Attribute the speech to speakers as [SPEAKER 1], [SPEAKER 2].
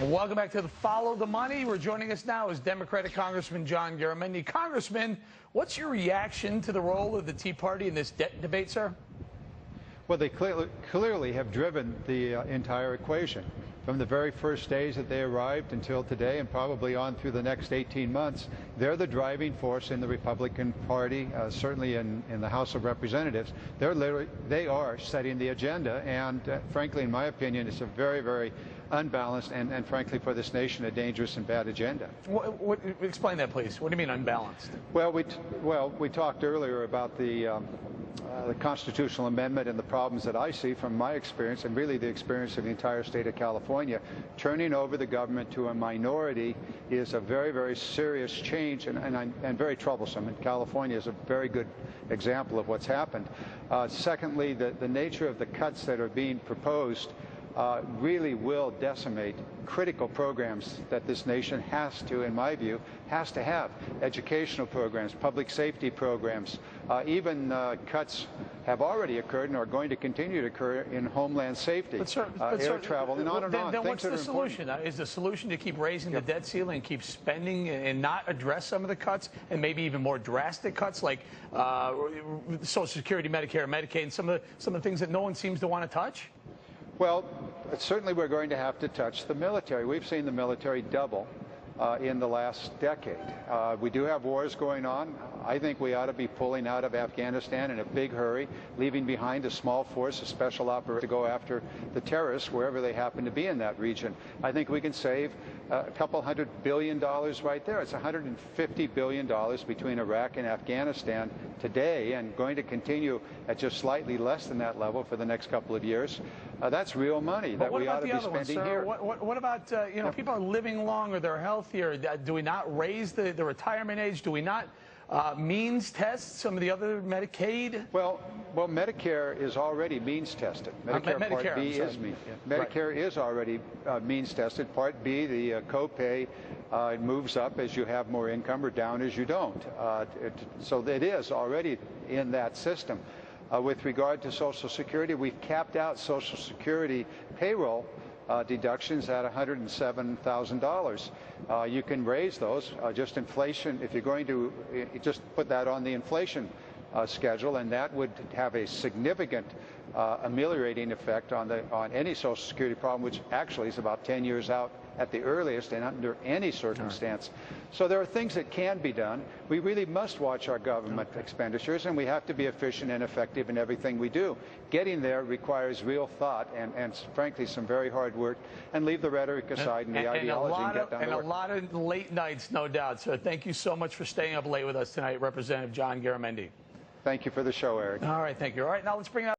[SPEAKER 1] Welcome back to the Follow the Money. We're joining us now is Democratic Congressman John Garamendi. Congressman, what's your reaction to the role of the Tea Party in this debt debate, sir?
[SPEAKER 2] Well, they clearly have driven the entire equation. From the very first days that they arrived until today, and probably on through the next 18 months, they're the driving force in the Republican Party, certainly in the House of Representatives. They are setting the agenda, and frankly, in my opinion, it's a very, very unbalanced and frankly, for this nation, a dangerous and bad agenda.
[SPEAKER 1] Explain that, please. What do you mean unbalanced?
[SPEAKER 2] Well, we talked earlier about the constitutional amendment and the problems that I see from my experience and really the experience of the entire state of California. Turning over the government to a minority is a very, very serious change and very troublesome. And California is a very good example of what's happened. Secondly, the nature of the cuts that are being proposed really will decimate critical programs that this nation has to, in my view, has to have. Educational programs, public safety programs, even cuts have already occurred and are going to continue to occur in homeland safety, air travel, and on and on.
[SPEAKER 1] Then what's the solution? Is the solution to keep raising the debt ceiling, keep spending, and not address some of the cuts, and maybe even more drastic cuts like Social Security, Medicare, Medicaid, and some of the things that no one seems to want to touch?
[SPEAKER 2] Well, certainly we're going to have to touch the military. We've seen the military double in the last decade. We do have wars going on. I think we ought to be pulling out of Afghanistan in a big hurry, leaving behind a small force of special operators to go after the terrorists wherever they happen to be in that region. I think we can save a couple $100 billion right there. It's $150 billion between Iraq and Afghanistan today, and going to continue at just slightly less than that level for the next couple of years. That's real money that we ought to be spending here.
[SPEAKER 1] What about, people are living longer, they're healthier. Do we not raise the retirement age? Do we not means test some of the other Medicaid?
[SPEAKER 2] Well, Medicare is already means tested. Medicare Part B is means. Medicare is already means tested. Part B, the copay moves up as you have more income or down as you don't. So it is already in that system. With regard to Social Security, we've capped out Social Security payroll deductions at $107,000. You can raise those, just inflation, if you're going to just put that on the inflation schedule, and that would have a significant ameliorating effect on any Social Security problem, which actually is about 10 years out at the earliest and under any circumstance. So there are things that can be done. We really must watch our government expenditures, and we have to be efficient and effective in everything we do. Getting there requires real thought and frankly, some very hard work, and leave the rhetoric aside and the ideology and get down to work.
[SPEAKER 1] And a lot of late nights, no doubt. So thank you so much for staying up late with us tonight, Representative John Garamendi.
[SPEAKER 2] Thank you for the show, Eric.
[SPEAKER 1] All right, thank you. All right, now let's bring out